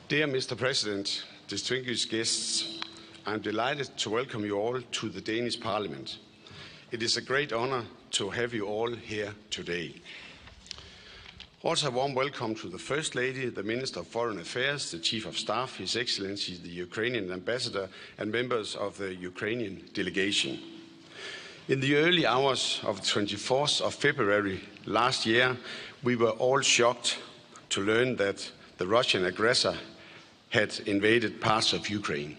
Dear Mr. President, distinguished guests, I'm delighted to welcome you all to the Danish Parliament. It is a great honor to have you all here today. Also a warm welcome to the First Lady, the Minister of Foreign Affairs, the Chief of Staff, His Excellency, the Ukrainian Ambassador, and members of the Ukrainian delegation. In the early hours of the 24th of February last year, we were all shocked to learn that the Russian aggressor had invaded parts of Ukraine.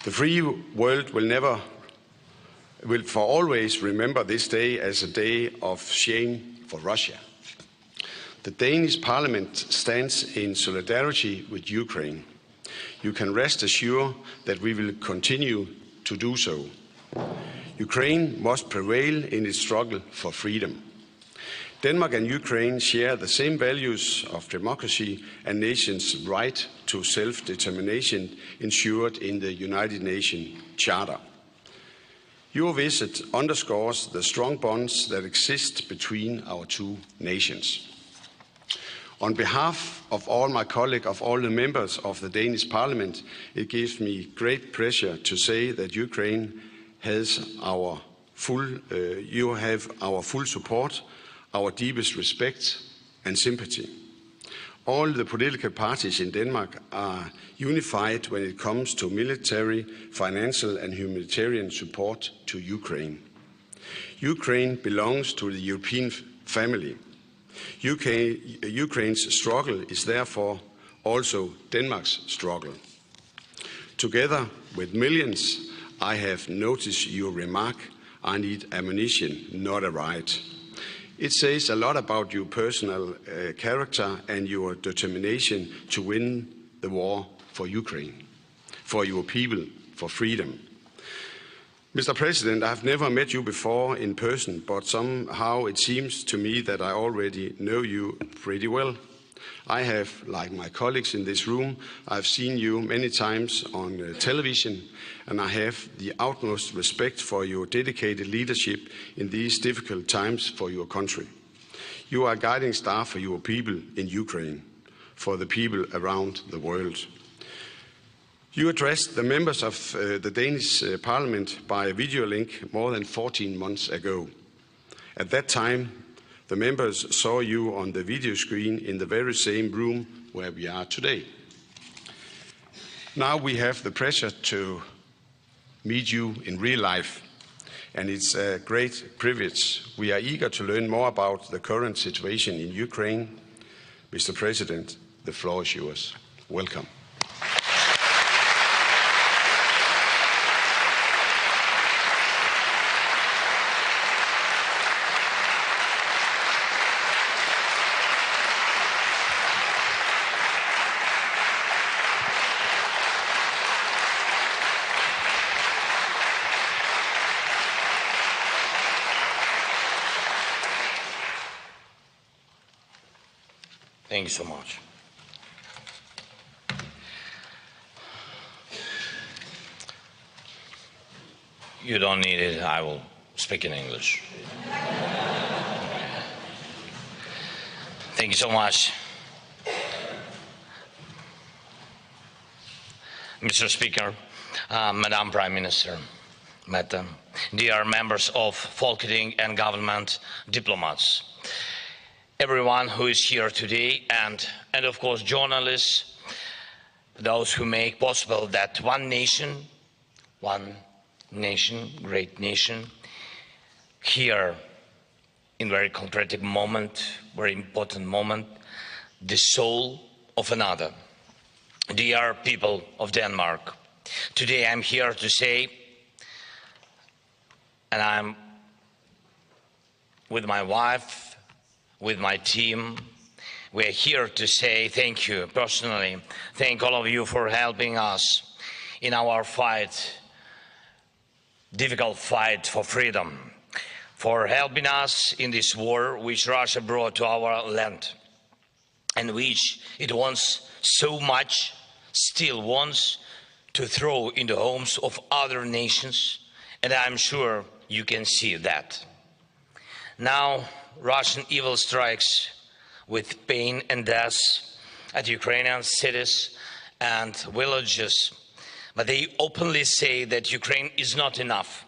The free world will for always remember this day as a day of shame for Russia. The Danish Parliament stands in solidarity with Ukraine. You can rest assured that we will continue to do so. Ukraine must prevail in its struggle for freedom. Denmark and Ukraine share the same values of democracy and nations' right to self-determination ensured in the United Nations Charter. Your visit underscores the strong bonds that exist between our two nations. On behalf of all my colleagues, of all the members of the Danish Parliament, it gives me great pleasure to say that Ukraine has you have our full support, our deepest respect and sympathy. All the political parties in Denmark are unified when it comes to military, financial and humanitarian support to Ukraine. Ukraine belongs to the European family. Ukraine's struggle is therefore also Denmark's struggle. Together with millions, I have noticed your remark, I need ammunition, not a riot. It says a lot about your personal character and your determination to win the war for Ukraine, for your people, for freedom. Mr. President, I've never met you before in person, but somehow it seems to me that I already know you pretty well. I have, like my colleagues in this room, I've seen you many times on television, and I have the utmost respect for your dedicated leadership in these difficult times for your country. You are a guiding star for your people in Ukraine, for the people around the world. You addressed the members of the Danish Parliament by a video link more than 14 months ago. At that time, the members saw you on the video screen in the very same room where we are today. Now we have the pleasure to meet you in real life. and it's a great privilege. We are eager to learn more about the current situation in Ukraine. Mr. President, the floor is yours. Welcome. Thank you so much. You don't need it. I will speak in English. Thank you so much. Mr. Speaker, Madam Prime Minister, Madam, dear members of Folketing and government diplomats, everyone who is here today, and of course journalists, those who make possible that one nation, great nation, here in very concrete moment, very important moment, the soul of another. Dear people of Denmark, today I'm here to say, and I'm with my wife, with my team, we're here to say thank you personally. Thank all of you for helping us in our fight, difficult fight for freedom, for helping us in this war which Russia brought to our land and which it wants so much, still wants to throw in the homes of other nations, and I'm sure you can see that. Now, Russian evil strikes with pain and death at Ukrainian cities and villages, but they openly say that Ukraine is not enough.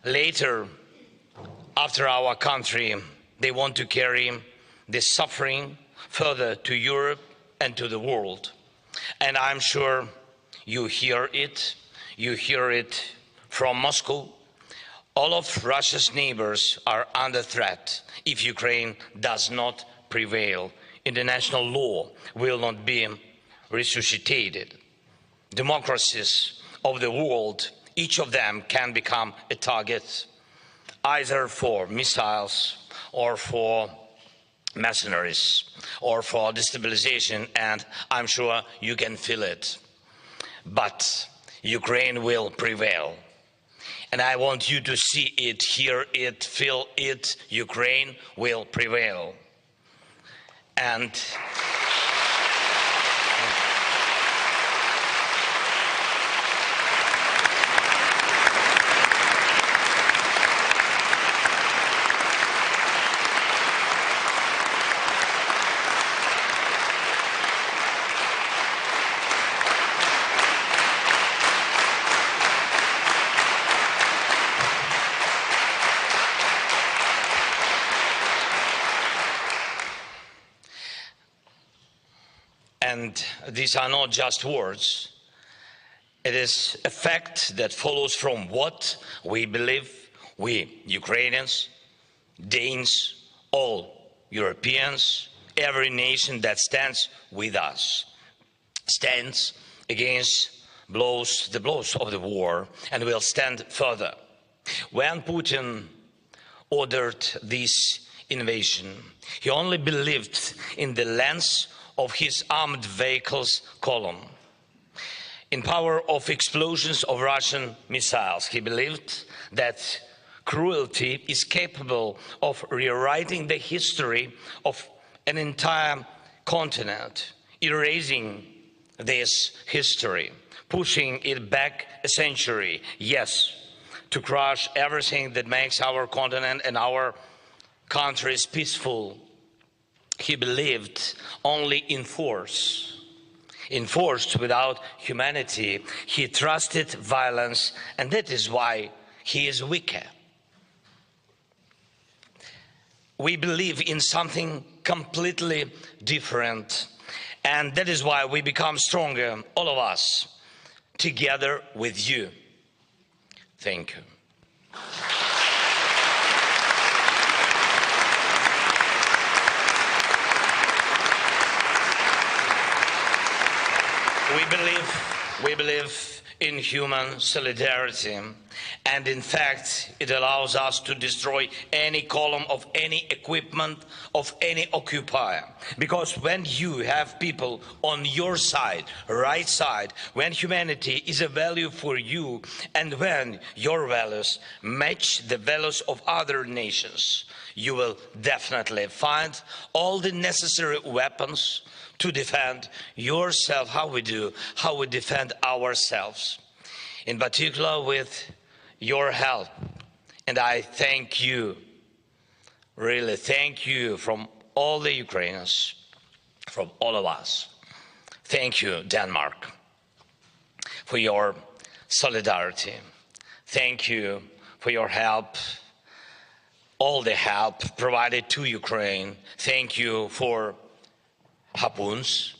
Later, after our country, they want to carry the suffering further to Europe and to the world. And I'm sure you hear it from Moscow. All of Russia's neighbors are under threat if Ukraine does not prevail. International law will not be resuscitated. Democracies of the world, each of them can become a target, either for missiles or for mercenaries or for destabilization, and I'm sure you can feel it. But Ukraine will prevail. And I want you to see it, hear it, feel it. Ukraine will prevail. And these are not just words. It is a fact that follows from what we believe, we Ukrainians, Danes, all Europeans, every nation that stands with us, stands against the blows of the war, and will stand further. When Putin ordered this invasion, he only believed in the length of his armed vehicles column, in power of explosions of Russian missiles. He believed that cruelty is capable of rewriting the history of an entire continent, erasing this history, pushing it back a century, yes, to crush everything that makes our continent and our countries peaceful. He believed only in force. Enforced without humanity. He trusted violence, and that is why he is weaker. We believe in something completely different, and that is why we become stronger, all of us, together with you. Thank you. We believe in human solidarity, and in fact, it allows us to destroy any column of any equipment of any occupier. Because when you have people on your side, right side, when humanity is a value for you, and when your values match the values of other nations, you will definitely find all the necessary weapons to defend yourself, how we defend ourselves, in particular with your help. And I thank you, really thank you from all the Ukrainians, from all of us. Thank you, Denmark, for your solidarity. Thank you for your help, all the help provided to Ukraine. Thank you for harpoons,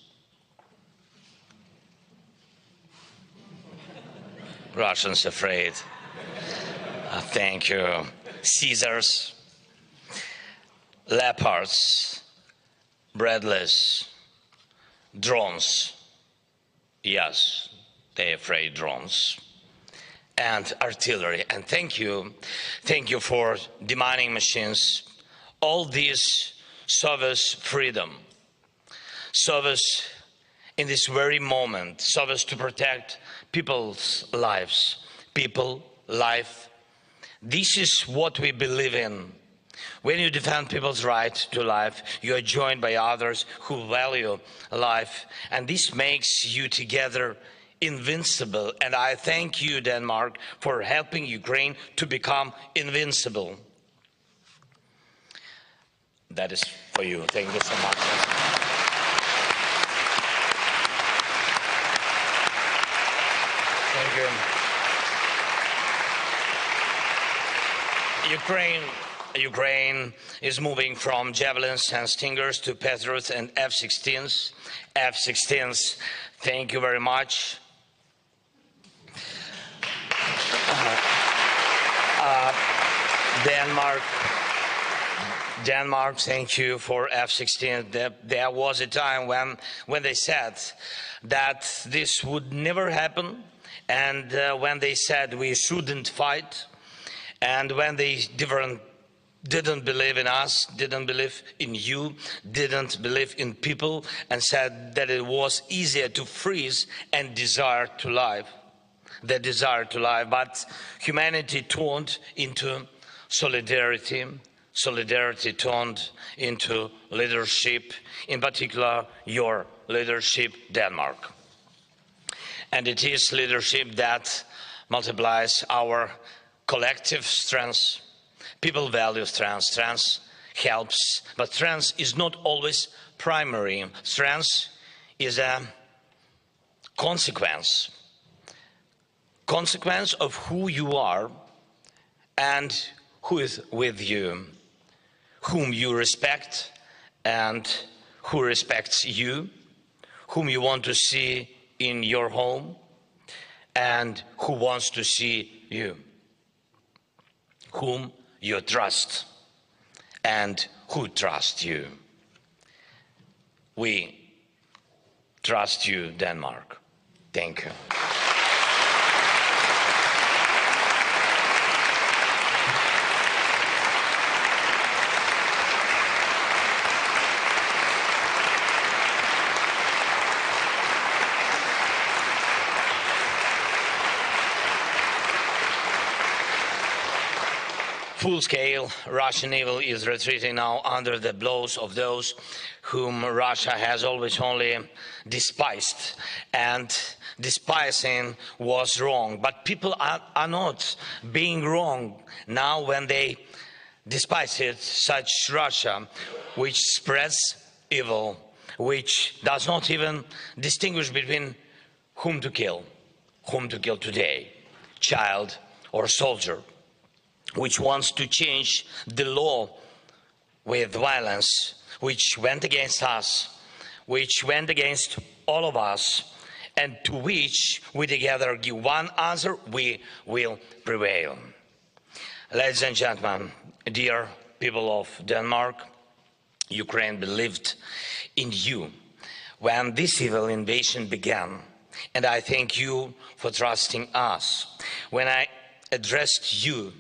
Russians afraid. Thank you. Caesars, leopards, Bradleys, drones. Yes, they're afraid drones. And artillery. And thank you for demining machines. All this service freedom. Service in this very moment, service to protect people's lives, life. This is what we believe in. When you defend people's right to life, you are joined by others who value life, and this makes you together invincible. And I thank you, Denmark, for helping Ukraine to become invincible. That is for you. Thank you so much. Thank you. Ukraine is moving from javelins and stingers to Patriots and F-16s. F-16s, thank you very much. Denmark, thank you for F-16. There was a time when they said that this would never happen. And when they said we shouldn't fight, and when they didn't believe in us, didn't believe in you, didn't believe in people, and said that it was easier to freeze and desire to live, the desire to live. But humanity turned into solidarity. Solidarity turned into leadership, in particular your leadership, Denmark. And it is leadership that multiplies our collective strength. People value strength. Strength helps, but strength is not always primary. Strength is a consequence of who you are and who is with you, whom you respect and who respects you, whom you want to see in your home, and who wants to see you, whom you trust and who trusts you. We trust you, Denmark. Thank you. Full-scale Russian evil is retreating now under the blows of those whom Russia has always only despised. And despising was wrong. But people are not being wrong now when they despise it, such Russia, which spreads evil, which does not even distinguish between whom to kill today, child or soldier, which wants to change the law with violence, which went against us, which went against all of us, and to which we together give one answer: we will prevail. Ladies and gentlemen, dear people of Denmark, Ukraine believed in you when this evil invasion began, and I thank you for trusting us. When I addressed you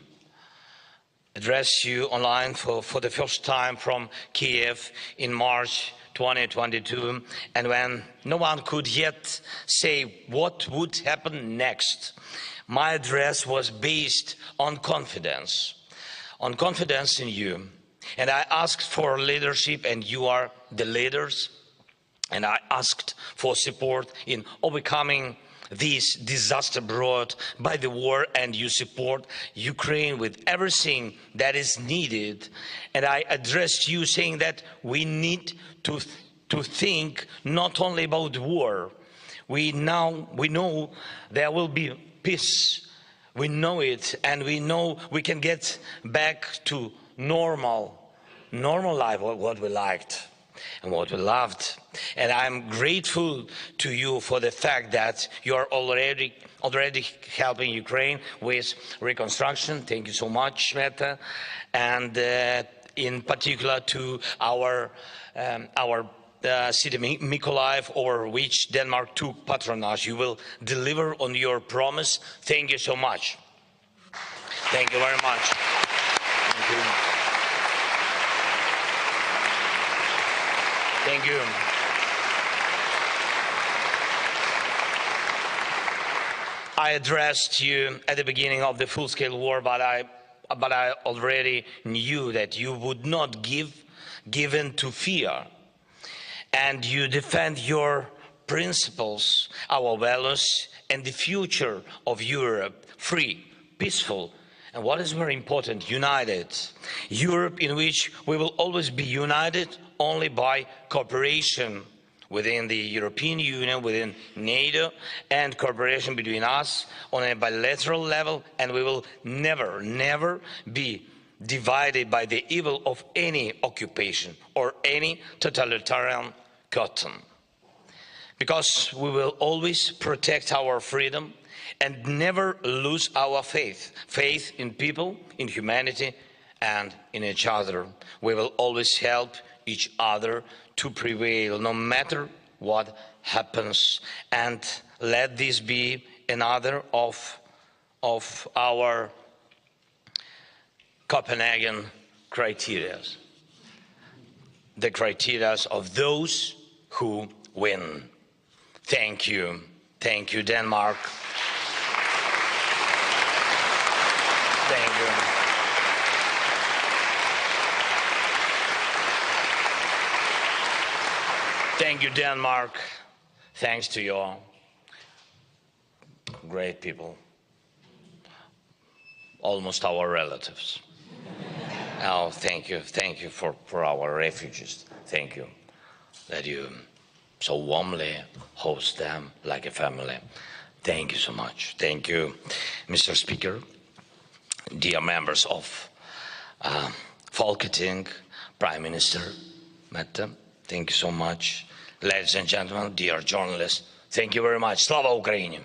online for the first time from Kiev in March 2022, and when no one could yet say what would happen next, my address was based on confidence in you. And I asked for leadership, and you are the leaders. And I asked for support in overcoming this disaster brought by the war, and you support Ukraine with everything that is needed. And I addressed you saying that we need to think not only about war. We know there will be peace. We know it, and we know we can get back to normal life, what we liked and what we loved. And I'm grateful to you for the fact that you are already helping Ukraine with reconstruction. Thank you so much, Meta. And in particular to our city Mykolaiv, over which Denmark took patronage. You will deliver on your promise. Thank you so much. Thank you very much. Thank you. Thank you. I addressed you at the beginning of the full-scale war, but I already knew that you would not give in to fear. And you defend your principles, our values, and the future of Europe, free, peaceful, and what is very important, united. Europe in which we will always be united only by cooperation within the European Union, within NATO, and cooperation between us on a bilateral level, and we will never be divided by the evil of any occupation or any totalitarian cotton. Because we will always protect our freedom and never lose our faith in people, in humanity, and in each other. We will always help each other to prevail, no matter what happens. And let this be another of our Copenhagen criteria, the criteria of those who win. Thank you, Denmark. Thank you. Thank you, Denmark. Thanks to your great people, almost our relatives. Oh, thank you for our refugees. Thank you that you so warmly host them like a family. Thank you so much. Thank you, Mr. Speaker, dear members of Folketing, Prime Minister Mette. Thank you so much. Ladies and gentlemen, dear journalists, thank you very much. Slava Ukraini!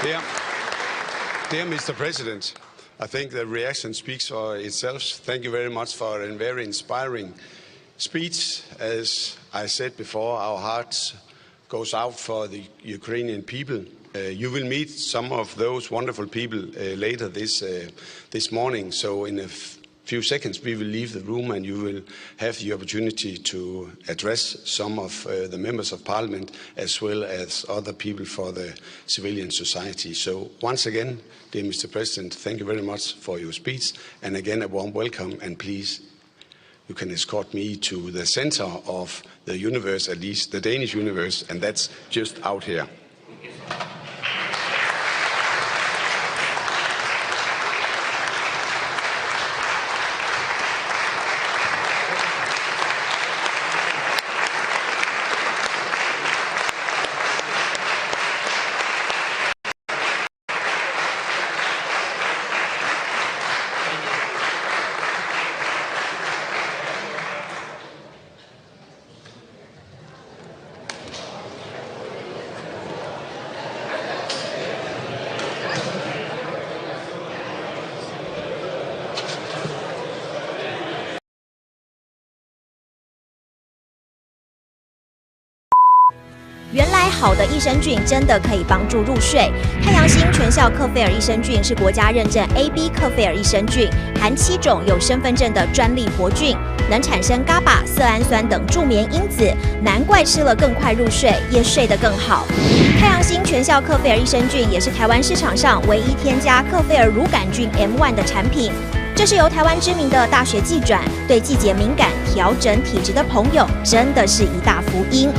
Dear Mr. President, I think the reaction speaks for itself. Thank you very much for a very inspiring speech. As I said before, our hearts goes out for the Ukrainian people. You will meet some of those wonderful people later this morning. So in a few seconds we will leave the room and you will have the opportunity to address some of the members of parliament as well as other people for the civilian society. So once again, dear Mr. President, thank you very much for your speech, and again a warm welcome, and please you can escort me to the center of the universe, at least the Danish universe, and that's just out here.原来好的益生菌真的可以帮助入睡。太阳星全效克菲尔益生菌是国家认证 AB 克菲尔益生菌，含7种有身份证的专利活菌，能产生伽巴、色氨酸等助眠因子，难怪吃了更快入睡，也睡得更好。太阳星全效克菲尔益生菌也是台湾市场上唯一添加克菲尔乳杆菌 M1 的产品。这是由台湾知名的大学季转，对季节敏感、调整体质的朋友真的是一大福音。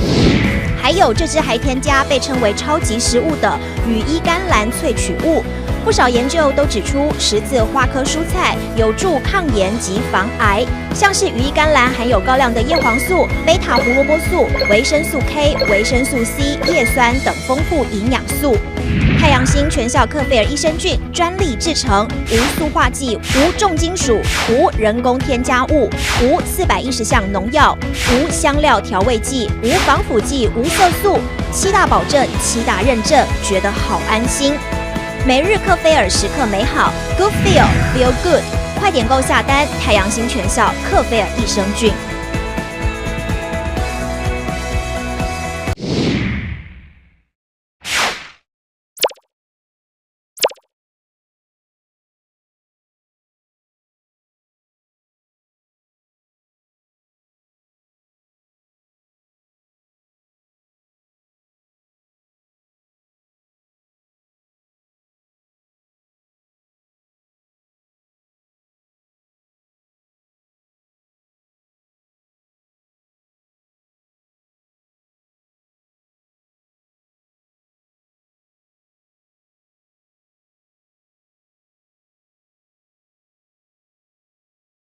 还有这支还添加被称为超级食物的羽衣甘蓝萃取物，不少研究都指出十字花科蔬菜有助抗炎及防癌，像是羽衣甘蓝含有高量的叶黄素、贝塔胡萝卜素、维生素 K、维生素 C、叶酸等丰富营养素。太阳星全效克菲尔益生菌专利制成，无塑化剂、无重金属、无人工添加物、无410项农药、无香料调味剂、无防腐剂、无色素，7大保证、7大认证，觉得好安心。每日克菲尔时刻美好 ，Good Feel Feel Good， 快点购下单！太阳星全效克菲尔益生菌。